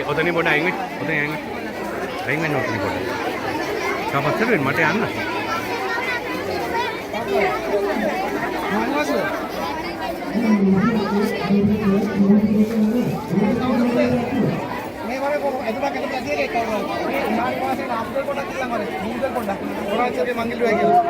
ඔතනින් පොඩ අයින් වෙන්න. ඔතන අයින් වෙන්න. අයින් වෙන්න ඔතනින් පොඩ. තාපස්සට වෙන්න මට යන්න. මේ වගේ කොහොමද එතුමා කෙනෙක් ඇදී ඒක කරනවා. මාත් වාසේ අපේ පොඩක් කියලා මරේ. මුන්දල් පොඩක්. ඔරාචරේ මංගිලුවා කියලා.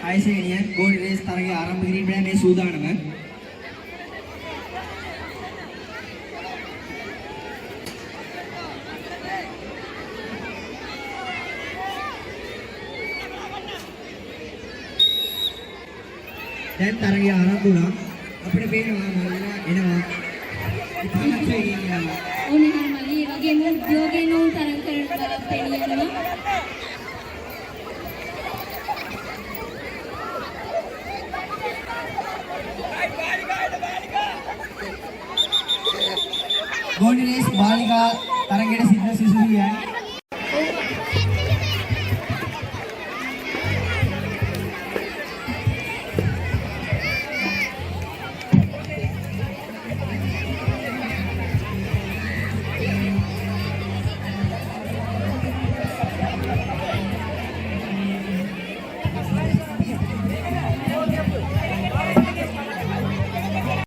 ආයසෙනිය ගෝල් රේස් තරගය ආරම්භ කිරීමට මේ සූදානම. දැන් තරගය ආරම්භ වුණා. අපිට පේනවා මල්ලිලා එනවා. ඉතින් යනවා. ඕනේ මල්ලි වගේම උද්‍යෝගයෙන් උන් තරම් කරලා පෙළියනවා. ගෝල් රේස් බාලිකා තරගයට සිද්ධ සිසුවියන්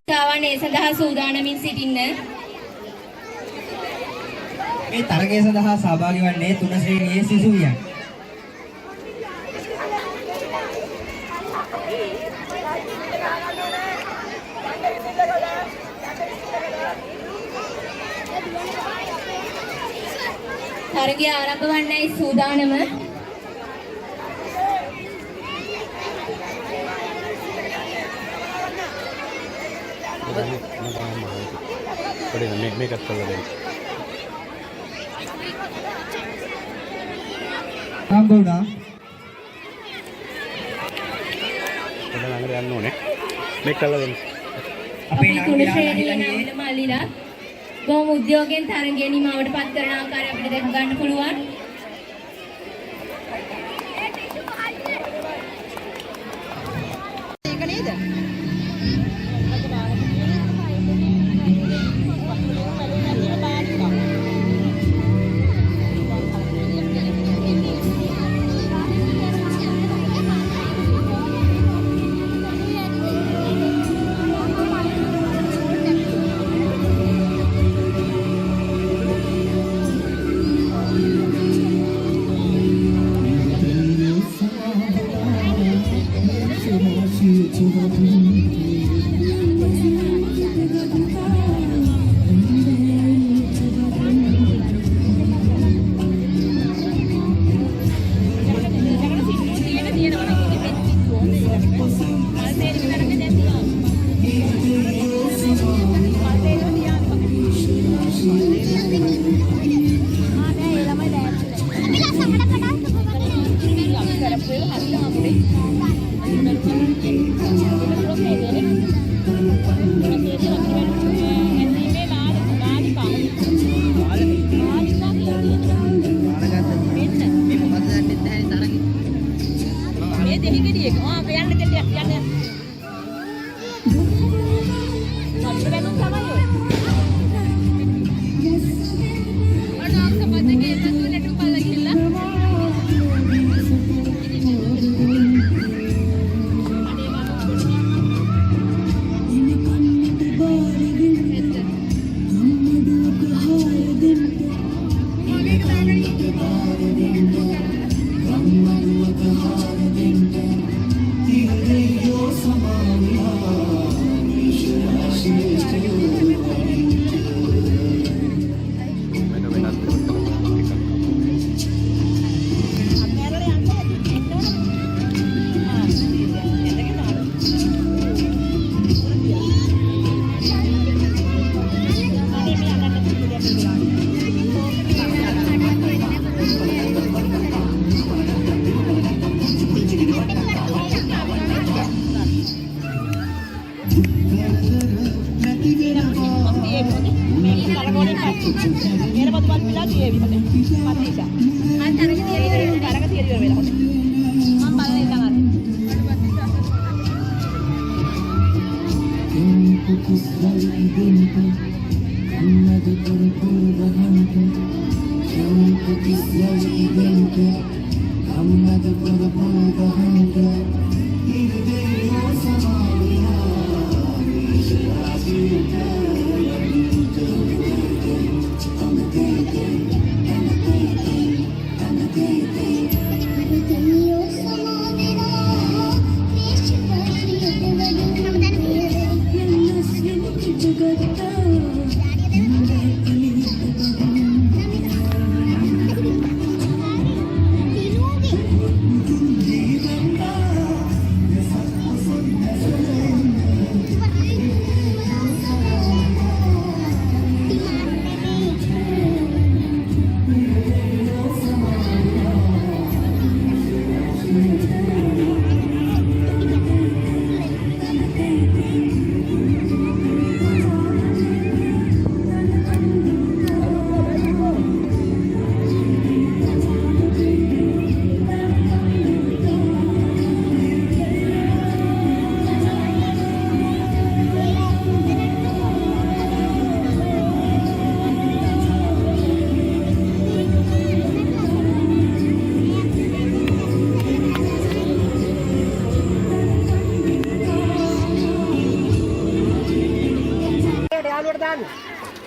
කාවනේ සඳහා සූදානමින් සිටින්න. මේ තරගය සඳහා සහභාගී වන්නේ 3 ශ්‍රේණියේ සිසුවියන්. තරගය ආරම්භ වන්නයි සූදානම. මේකත් කරලා දෙන්න. ආම්බුණා ඔතන ළඟට යන්න ඕනේ. මේක කරලා දෙන්න. අපේ අපි කුණ නාට්‍ය ශ්‍රේණියේ නමින මල්ලිලා ගොම් උද්‍යෝගයෙන් තරගය නිමවට පත් කරන ආකාරය අපිට දැක ගන්න පුළුවන්. ඒක නේද?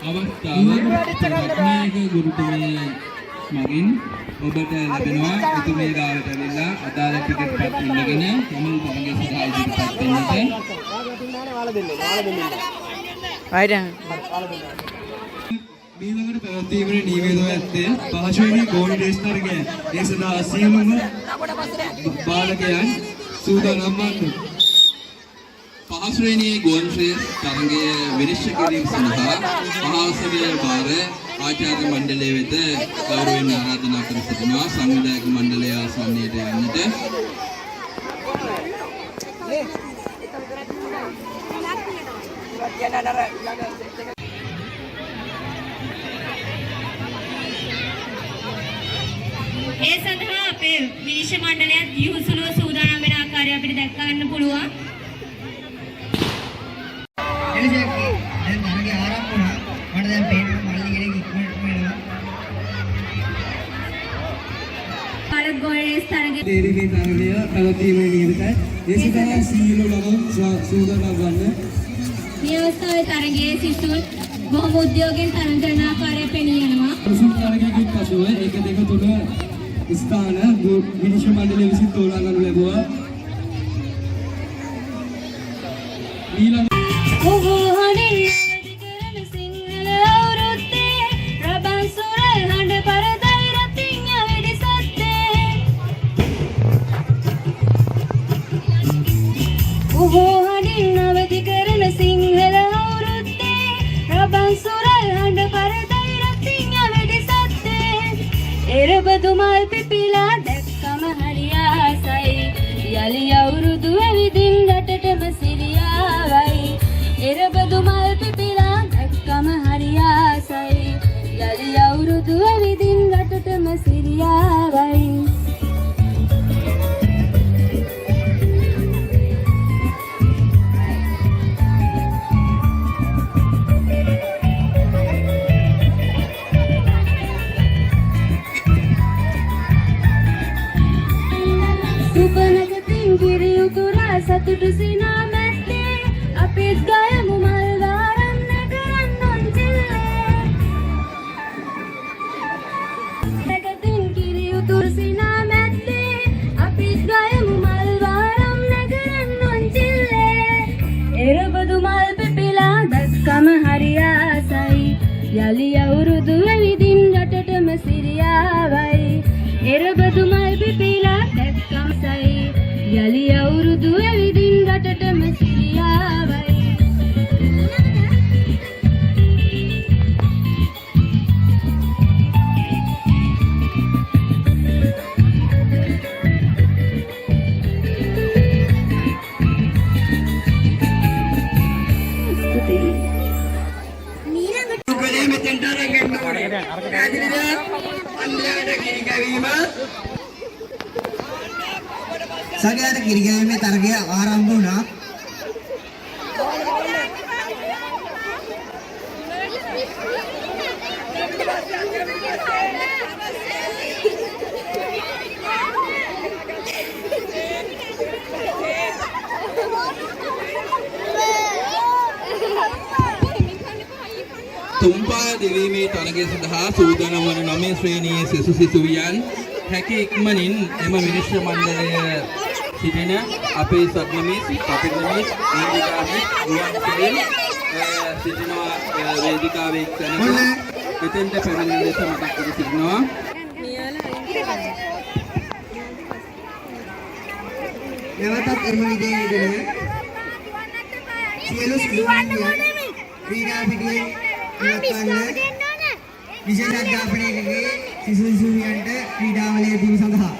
අවස්ථාව රත්නායක ගුරුතුමිය මගින් ඔබට ලැබෙනවා එතුමිය ගාවට ඇවිල්ලා අදාළ ටිකට් පත් ඉල්ලගෙන තමන් තමන්ගේ සදා ඉදිරිපත් වෙන්නට ඊළඟට පැවැත්වීමේ නියමිතව ඇත්තේ පහසුවෙනි ගෝල් රේස් තරගය. ඒ සඳහා සියලුම බාලකයන් සූදානම් වන්න. පහසුවෙනි ගෝල් රේස් තරගය විනිශ්චය කිරීම සඳහා මහාසභාවේ භාර ආචාර්ය මණ්ඩලය වෙත ගෞරවයෙන් ආරාධනා කර සිටිනවා. සංවිධායක මණ්ඩලය ආසන්නයට යන්නට. ඒ සඳහා අපේ විනිශ්චය මණ්ඩලයත් යහුසුලුව සූදානම් වෙන ආකාරය අපිට දැක් ගන්න පුළුවන්. එනිසා දැන් තරගේ ආරම්භ වුණා. මට දැන් පේනවා මල්ලි කෙනෙක් ඉක්මනට වෙනවා. පාරක් ගෝලයේ තරගය තේරීමේ තරගය පැවැත්වීමේ නියමිතයි. ඒ සඳහා සියලුම සූදානම් වන්න. මේ අවස්ථාවේ තරගයේ සිසුන් බොහොම උද්‍යෝගයෙන් තරඟ කරන ආකාරය පෙනී යනවා. ප්‍රසූත තරගයකින් පසුව 1 2 3 ස්ථාන විනිශ්චය මණ්ඩලය විසින් තෝරා ගනු ලැබුවා. ඊළඟ එරබදුමල් පිපිලා දැක්කම හරියාසයි යලි අවුරුදු ඇවිදින් රටටම සිරියාවයි එරබදුමල් පිපිලා දැක්කම හරියාසයි යලි අවුරුදු ඇවිදින් රටටම සිරියාවයි සතුටු සිනා මැත්තේ අපිත් ගයමු මල් වාරම් නැකරන් නොන්චිල්ලේ නැගතින් කිරි උතුරු සිනා මැත්තේ අපිත් ගයමු මල් වාරම් නැකරන් නොන්චිල්ලේ එරබදු මල් පිපිලා දැක්කම හරියාසයි යලි අවුරුදු ඇවිදින් රටටම සිරියාවයි එරබදු මල් පිපිලා දැක්කම සයි යලි අවුරුදු ඇවිදින් රටටම සිරියාවයි සගයාට කිරිගෑමේ තරගය ආරම්භ වුණා. තුම්පා දෙවීමේ තරගය සඳහා සූදානම් වන 9 ශ්‍රේණියේ සිසු සිසුවියන් හැකි ඉක්මනින් එම විනිශ්චය මණ්ඩලය සිටින අපේ සබ්මිස් පපිරමිස් වේදිකාවේ ගුවන් සිටිනවා වේදිකාවේ එක්තැනක මෙතෙන්ට පැමිණෙන ලෙස මතක් කර සිටිනවා. නැවතත් එම විදිහේ සියලු සිදුවීම් ක්‍රීඩා පිටියේ ඉවත්වන්න විශේෂ අධ්‍යාපනයකගේ සිසුවියන්ට ක්‍රීඩාවලේ යෙදීම සඳහා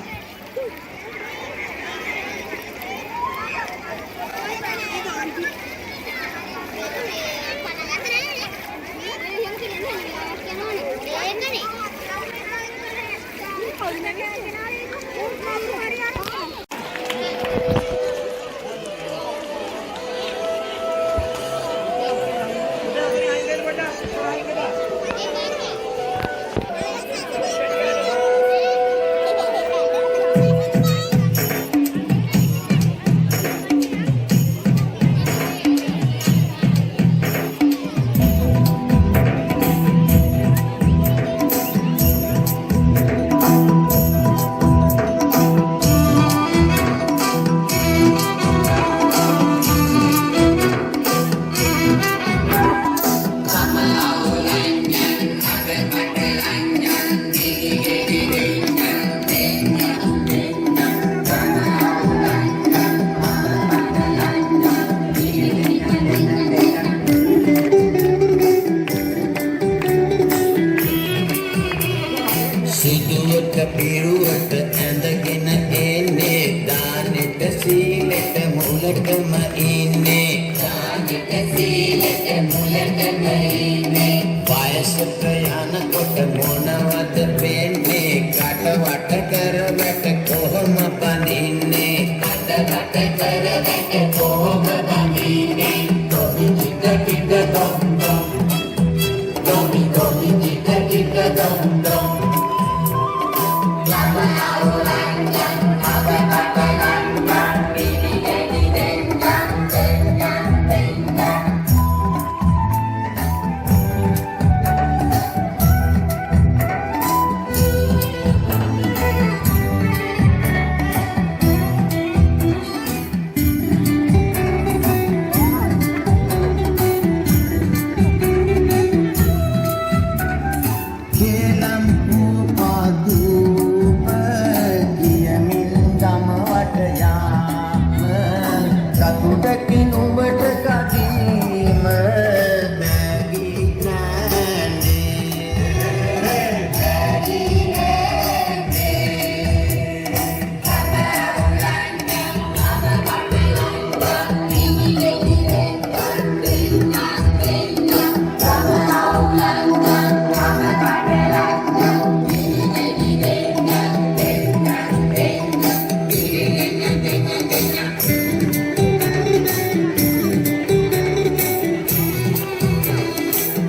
පිරුවට ඇඳගෙන එන්නේ දානෙට සීලෙට මුලටම ඉන්නේ දානෙට සීලෙට මුලටම ඉන්නේ වයසට යනකොට මොනවද වෙන්නේ කටවට කරවට කොහොම බඳින්නේ කටවට කරවට කොහොම බඳින්නේ දොමි ටික ටික දොම් දොම් දොමි දොමි ටික ටික දොම් දොම්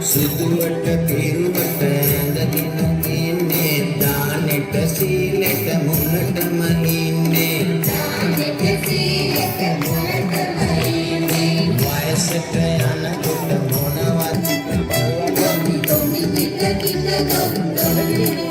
සිදුවට පිරුවට ඇඳගෙන ඉන්නේ දානෙට සීලෙට මුලටම ඉන්නේ දානෙට සීලෙට මුලටම ඉන්නේ වයසට යනකොට මොනවද දොමි දොමි ටික ටික දොම් දොම්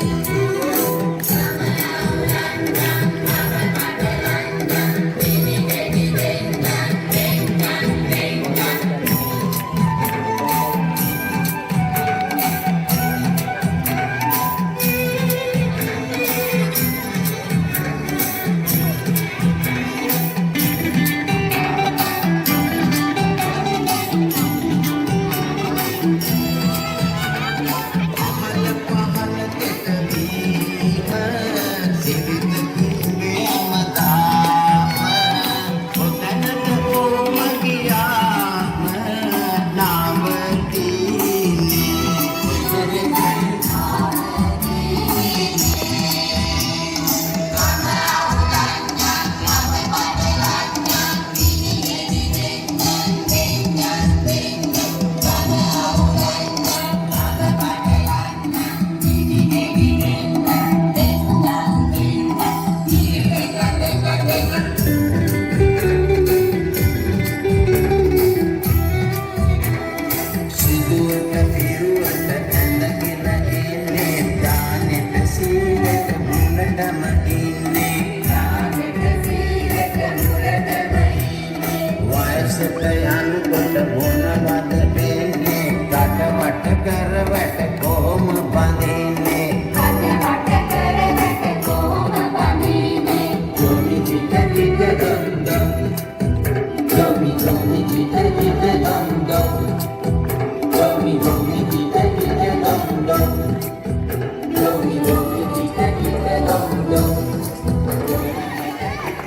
Dum dum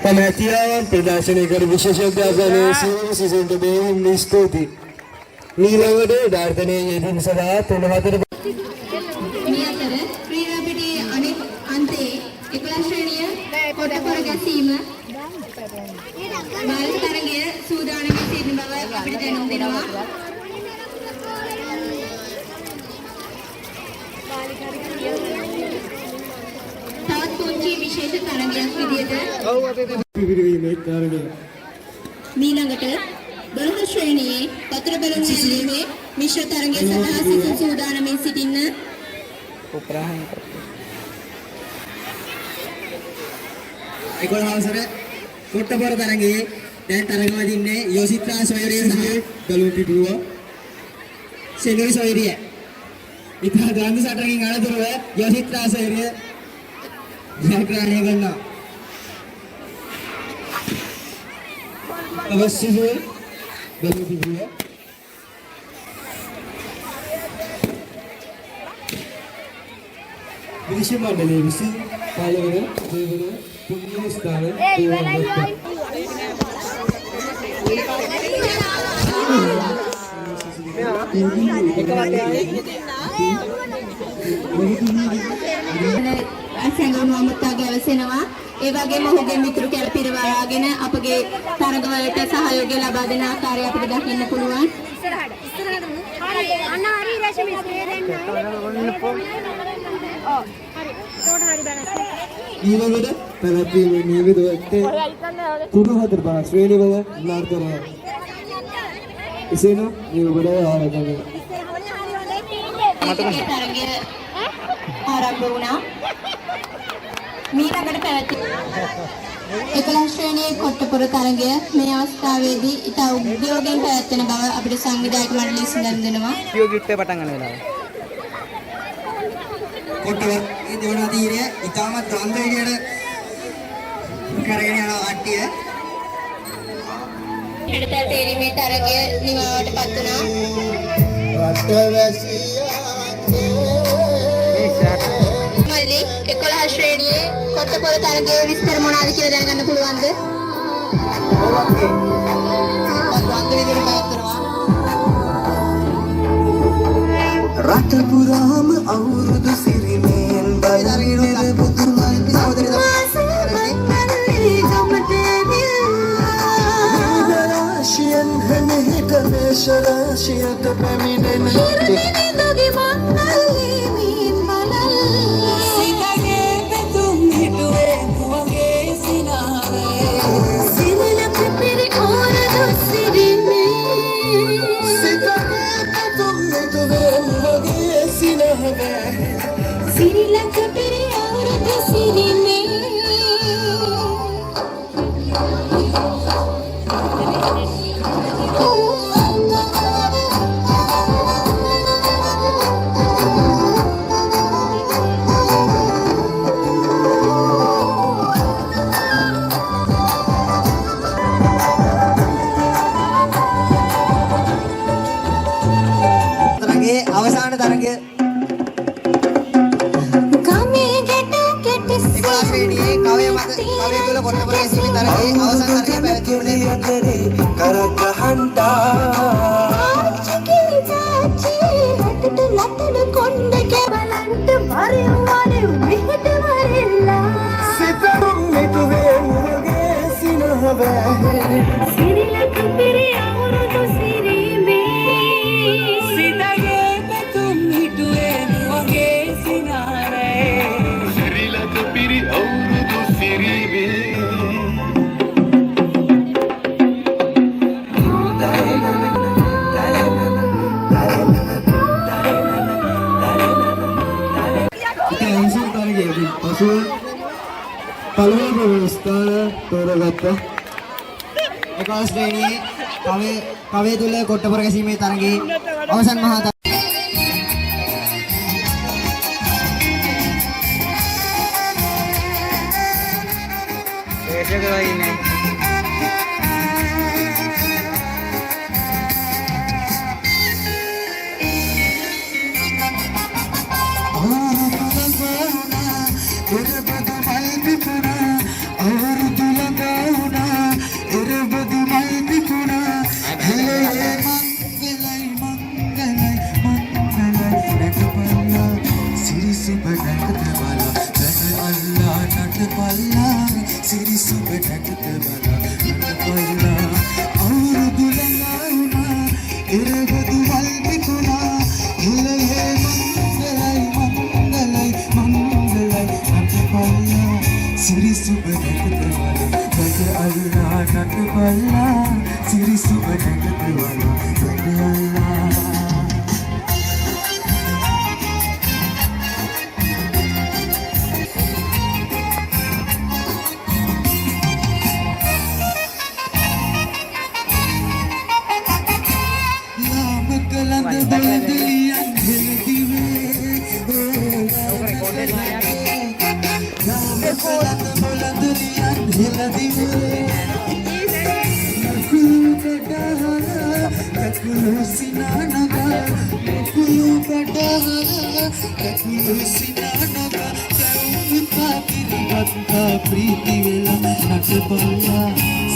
තම හැකියාවන් ප්‍රදර්ශනය කර විශේෂඥතාවයේ සියලු සිසුන්ට බොහොම ස්තුතියි. ඊළඟට ධාර්තනයේ යෙදීම සඳහා 3-4 මේ අතර ක්‍රීඩා පිටියේ අනෙක් අන්තයේ 11 ශ්‍රේණිය කොටපොර ගැසීම බාල තරගය සූදානම් සිටින බව අපිට දැනුම් දෙනවා. තවත් පුංචි විශේෂ තරගයක් විදිහට පිරිවීමේ කාරණය ඊළඟට 12 ශ්‍රේණියේ වතුර බැලුම් ඇල්ලීමේ මිශ්‍ර තරගය සඳහා සිසුන් සූදානම්ව සිටින්න. ඒකෝල අවසර කොට්ටපොර තරගයේ දැන් තරග වදින්නේ යෝසිත්‍රා සොයරිය සහ ගලු පිටුව සෙනරි සොයරිය. ඉතින් ගාන්ධි සටනකින් අනතුරුව යෝසිත්‍රා සොයරිය ජයග්‍රහණය කරනවා. අවශ්‍යයි ගලු පිටුව විශේෂ මණ්ඩලයේ විසින් පාලවන දේවන පුණ්‍ය ස්ථාන අසංගම අමතාගේ අවසෙනවා. ඒ වගේම ඔහුගේ මිතුරු කැලපිරවාගෙන අපගේ තරගවලට සහයෝගය ලබා දෙන ආකාරය අපිට දකින්න පුළුවන්. ඊළඟට පැවැත්වීමේ නියමිත වත්තේ 3-4 ශ්‍රේණිවල නාටකය. එසේනම් මේ ඔබට ආරාධනා තරගය ආරම්භ වුණා. ඊළඟට පැවැත්වී 11 ශ්‍රේණියේ කොට්ටපොර තරගය මේ අවස්ථාවේදී ඉතා උද්‍යෝගයෙන් පැවැත්වෙන බව අපිට සංවිධායක මණ්ඩලය සිඳන් දෙනවා. කොට්ටපොර මේ දෙවන තීරය ඉතාමත් ද්වන්ද විදියට කරගෙන යන කට්ටිය හෙඩතල් තේරීමේ තරගය නිමාවට පත් වුණා. මල්ලි 11 ශ්‍රේණියේ කොට්ටපොර තරගයේ විස්තර මොනවාද කියලා දැනගන්න පුළුවන්ද? රට පුරාම අවුරුදු සිරිමෙන් බලවිර බුදුමන් රාශියන් හැනෙහිට මේෂරාශියට පැමිණෙන සිතගේ පැතුම් හිටුවේ මුවගේ සිනාවේ සිරිලක පිරි ඕරදු සිරිමේ සිතගේ පැතුම් හිටුවේ මුවගේ සිනාවේ සිරිලක පිරි ඕරදු සිරිමේ අවසාන තරගය ශ්‍රේණියේ කවය මත කවය තුල කොට්ටපොර ගැසීමේ තරගයේ අවසාන තරගය පැවැත්වීමේ පළවෙනි ස්ථාන තෝරගත්තා. 11 ශ්‍රේණියේ කවය තුල කොට්ටපොර ගැසීමේ තරගයේ අවසන් මහා අවුරුදු ළඟ නැගත බලා නටපල්ලා අවුරුදු ළඟා එරබදු වල් පිපුණා ඉලයේ මංගලයි නටපල්ලා සිරි සුබ නැගත බලා ගඟ අල්ලා නටපල්ලා සිරි සුබ නැගත බලා ගඟ අල්ලා प्रीति वेला नटपल्ला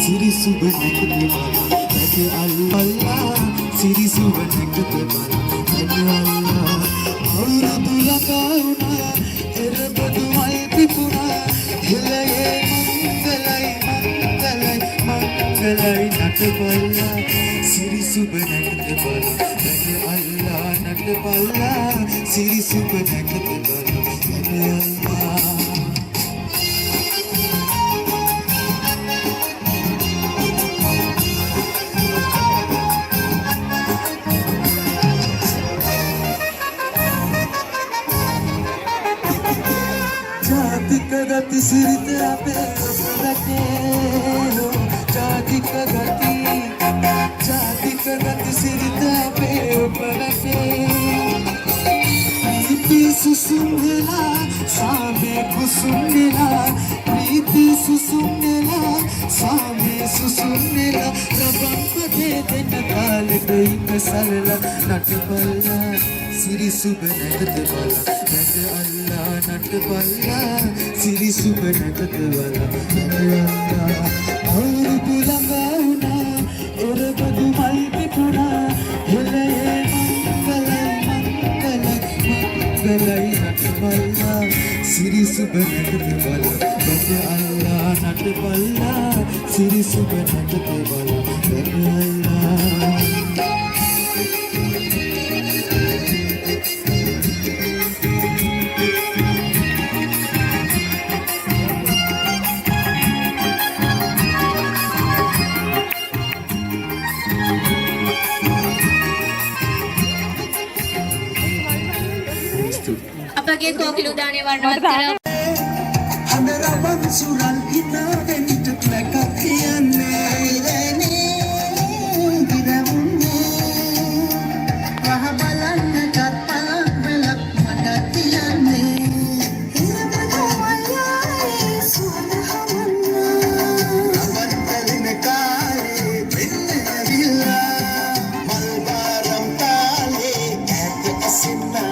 सिरी सुब नगत वाला नग अल्लाह सिरी सुब नगत वाला नग अल्लाह और दुलकाउना एरबदु वल पिपुना हिलये मंगलई नटपल्ला सिरी सुब नगत वाला नग अल्लाह नटपल्ला सिरी सुब नगत वाला नग अल्लाह गति सिरत पे रखे हो जाति का गति सिरत पे रखे प्रीति सुसुमला सामे कुसुमला प्रीति सुसुमला सामे सुसुमला रबम दे दिन काल गई कसरला नटपल्ला सिरी सुब नगत वाला नग अल्लाह नटपल्ला सिरी सुब नगत वाला नग अल्लाह और बुलंगाउना और बदु मल पिपुना हिलये मंगलई नटपल्ला सिरी सुब नगत वाला नग अल्लाह नटपल्ला सिरी सुब नगत वाला नग अल्लाह අපගේ කෝකිල උදානය වර්ණවත් කළ हमरा मंसूरन इना वेंट लगा कियाने गिरवुने वह बलन कपलक बेलक मडतियाने हिरबदु वल्लाए सुनहवन्ना अवतलिन काले बिल्ले बिल्ला मलबारम काले ऐत असिन्ना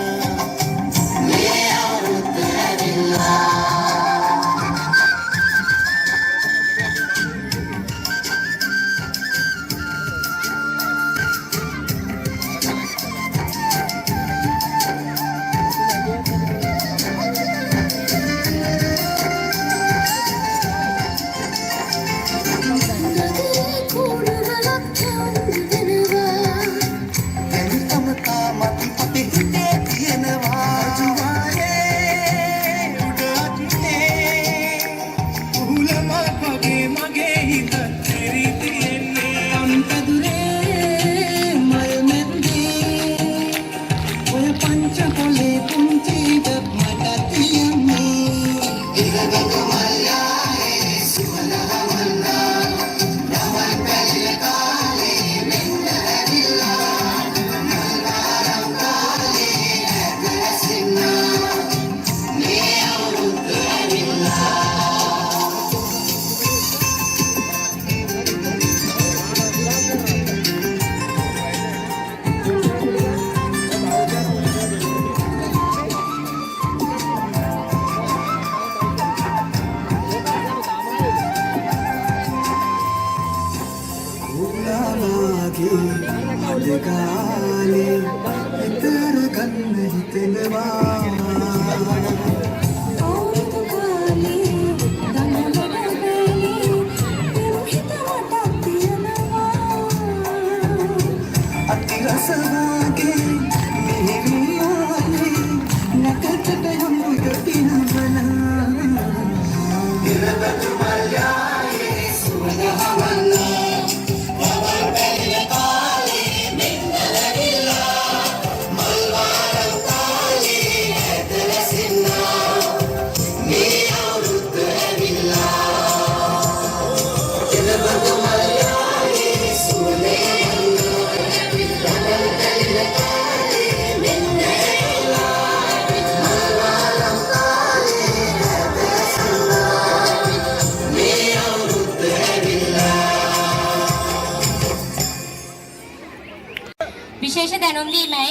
විශේෂ දැනුම් දීමයි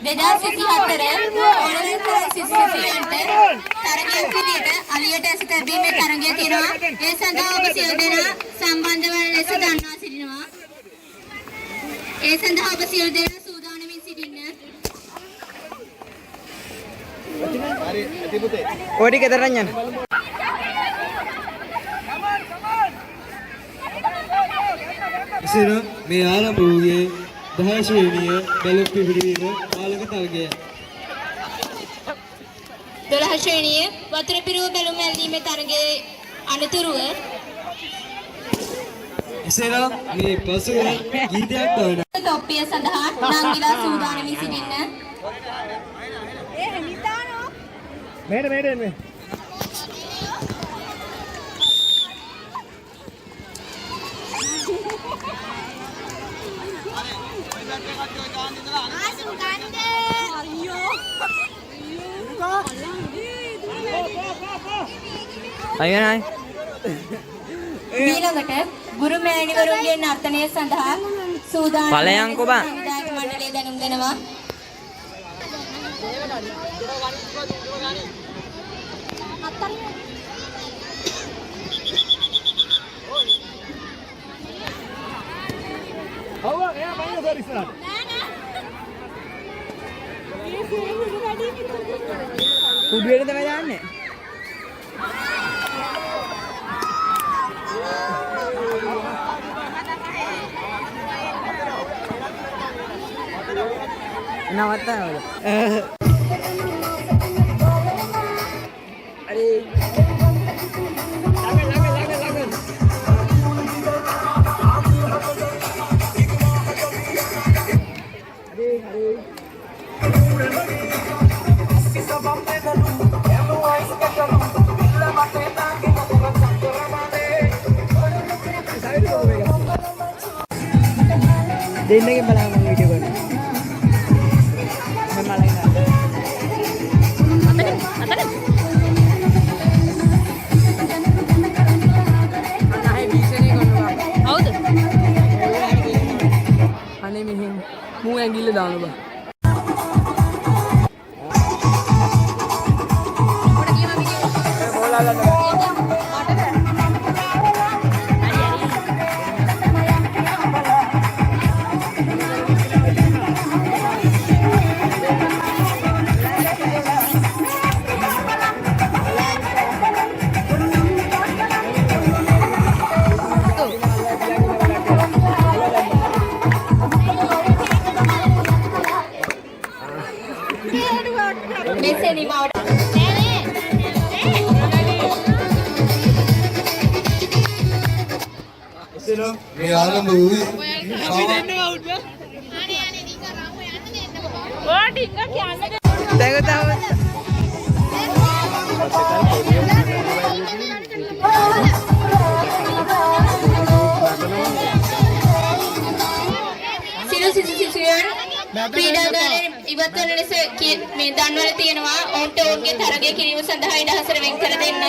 2024 ඕනෑම සිසුවියන්ට තරගයක් විදිහට අලියට ඇස තැබීමේ තරගය තියෙනවා. ඒ සඳහා ඔබ සියලු දෙනා සම්බන්ධ වන ලෙස දන්වා සිටිනවා. ඒ සඳහා ඔබ සියලු දෙනා සූදානම්ින් සිටින්න. ඕටි කතරන් යන්න. ඉතින් මේ ආරම්භ වූයේ 10 ශ්‍රේණිය බැලුම් පිළිවීම පාලක තරගය. 12 ශ්‍රේණියේ වතුර පිරුව බැලුම් ඇල්ලීමේ තරගයේ අනතුරුව ඉතින් මේ පසුව ගීතයක් ගවන තොප්පිය සඳහා නංගිලා සූදානම්ින් සිටින්න. මේට අයනයි ඊළඟට ගුරු මෑණිවරුන්ගේ නර්තනය සඳහා සූදානම් ඵලයන්කෝ බං. සංවිධායක මණ්ඩලය දැනුම් දෙනවා. කුඩුවේට තමයි දාන්නේ. නවත්තනවද? දෙන්නගෙන් බලන්න මම වීඩියෝ කරනවා. මම අනේ මෙහෙම මූ ඇඟිල්ල දාන්න බා. මෙසේ නිමවට මේ ආරම්භ වූයේ ක්‍රීඩාගාරයෙන් ඉවත් වන ලෙස මේ දන්වල තියෙනවා. ඔවුන්ට ඔවුන්ගේ තරගය කිරීම සඳහා ඉඩහසර වෙන් කර දෙන්න.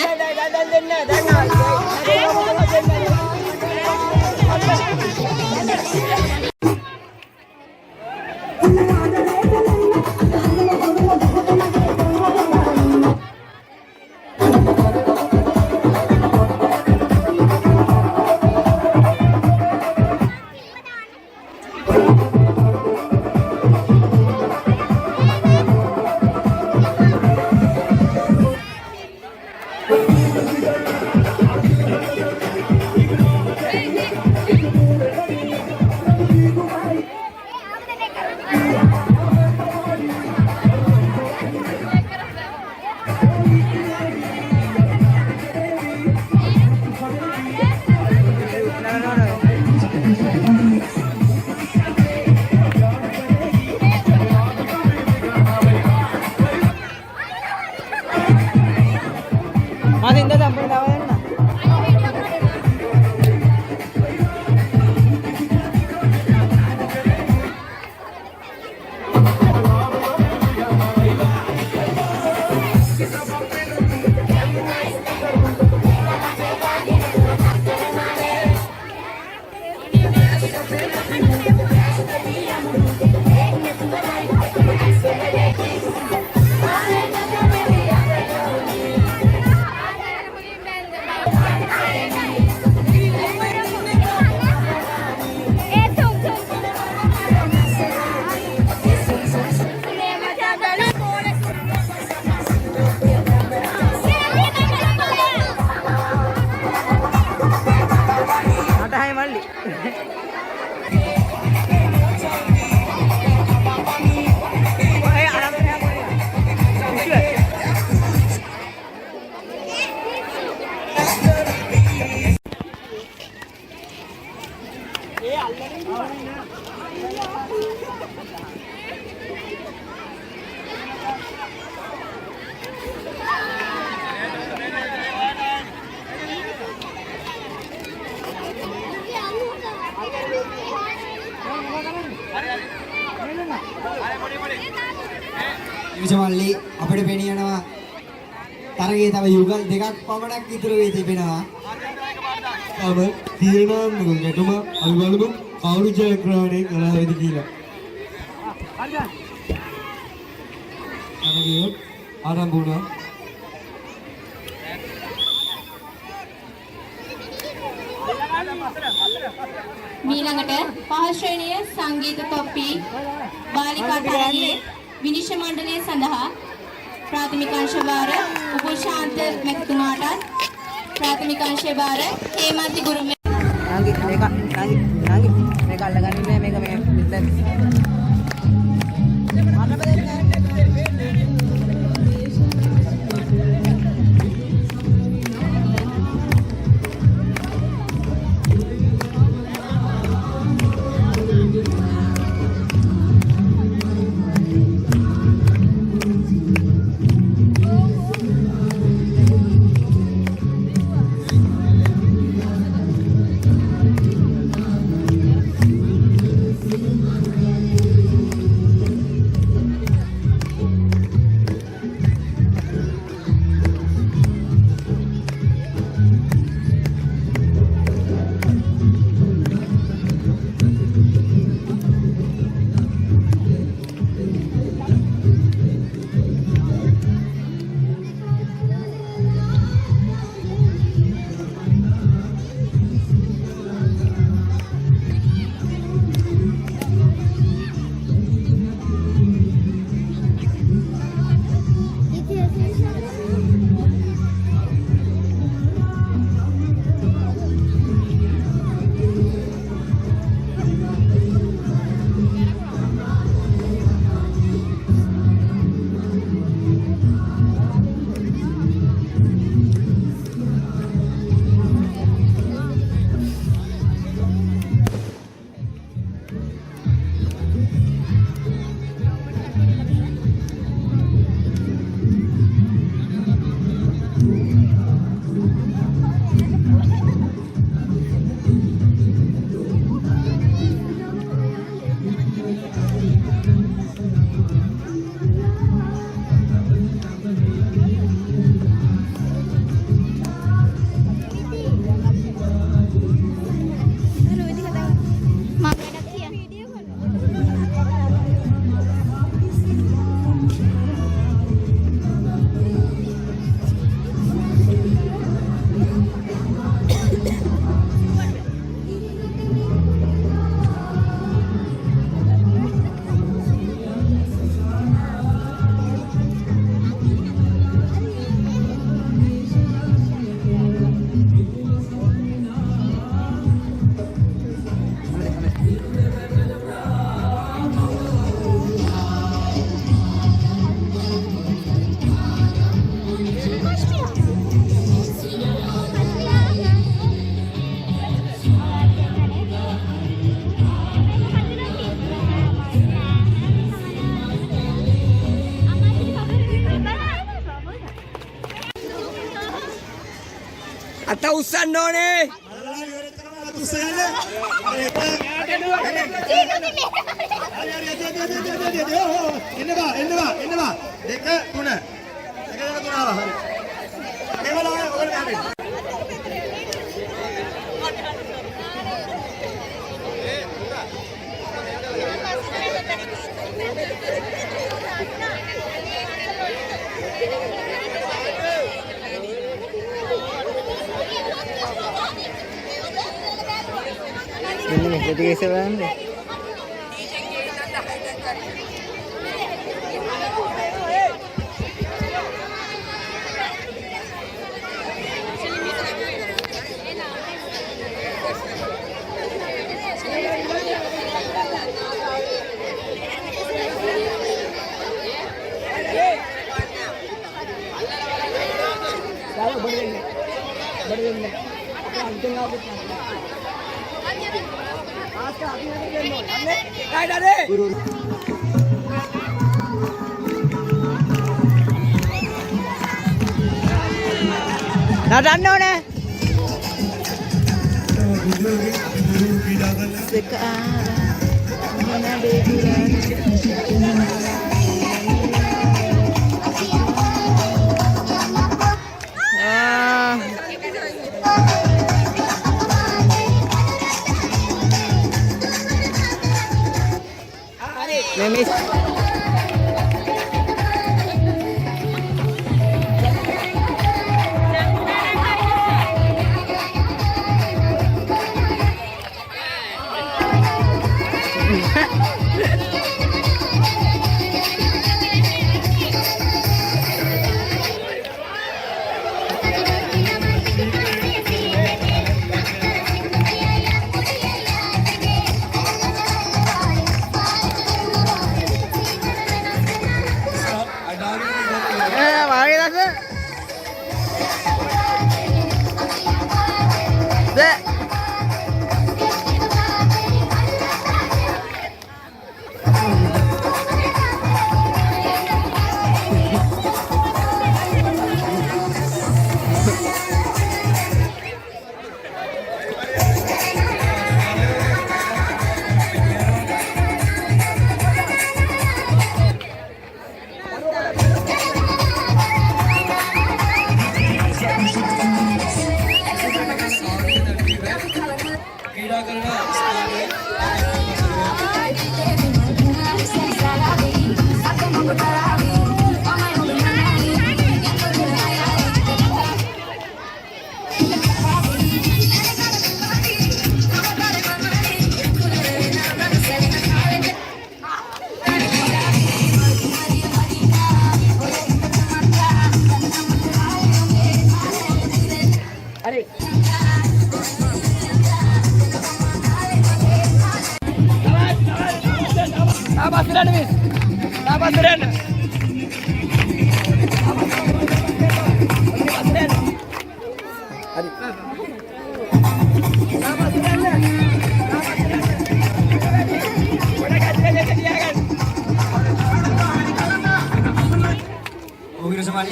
විශමල්ලි අපිට පෙනී යනවා තරගයේ තව යුගල් දෙකක් පමණක් ඉතුරු වී තිබෙනවා. තම තියෙනවා ගැටුම අපි බලමු කවුරු ජයග්‍රහණය කළාද කියලා. තරගය ආරම්භ වුණා. මීළඟට පහ ශ්‍රේණිය සංගීත තොප්පි බාලිකා තරගයේ විනිශ්චය මණ්ඩලය සඳහා ප්‍රාථමික අංශ භාර උපශාන්ත මැතිතුමාටත් ප්‍රාථමික අංශ භාර හේමන්ති ගුරුම මේක අල්ලගන්නේ මේක මේ අත උස්සන්න ඕනේ. එන්නවා දෙක තුන ආවා හරි ඒවල ඔයගොල්ලෝ යන්නේ ini ketika sebenarnya නටන්න ඕනේ.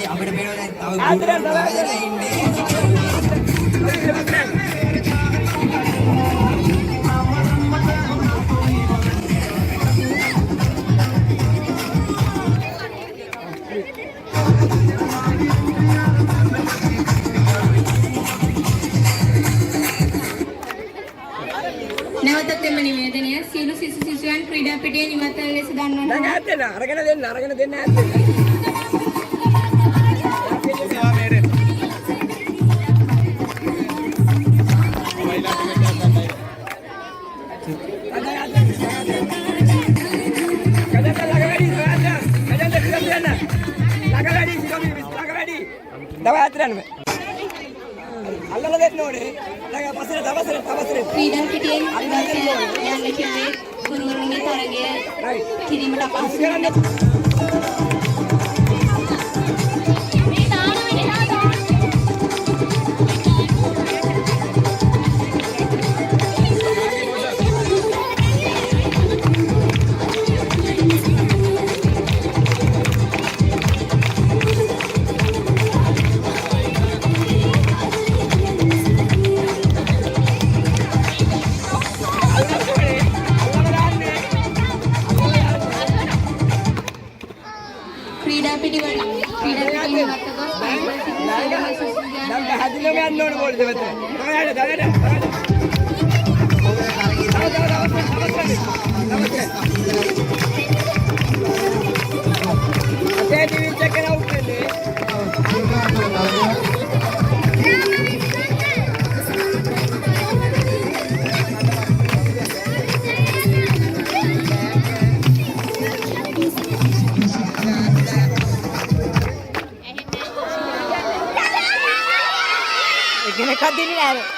අපිට පේනවා දැන් තව නැවතත් එම නිවේදනය සියලු සිසු සිසුයන් ක්‍රීඩා පිටියේ නිමතල ලෙස දන්වනවා. දැන් ඈත් වෙන්න අරගෙන දෙන්න ඈත් වෙන්න. ක්‍රීඩා පිටියෙන් යන්න කිව්වේ ගුරුවරුන්ගේ තරගය කිරීමට අපහසු වෙනවා. ක්‍රීඩා පිටිවල එකක් දෙන්නේ නැහැ.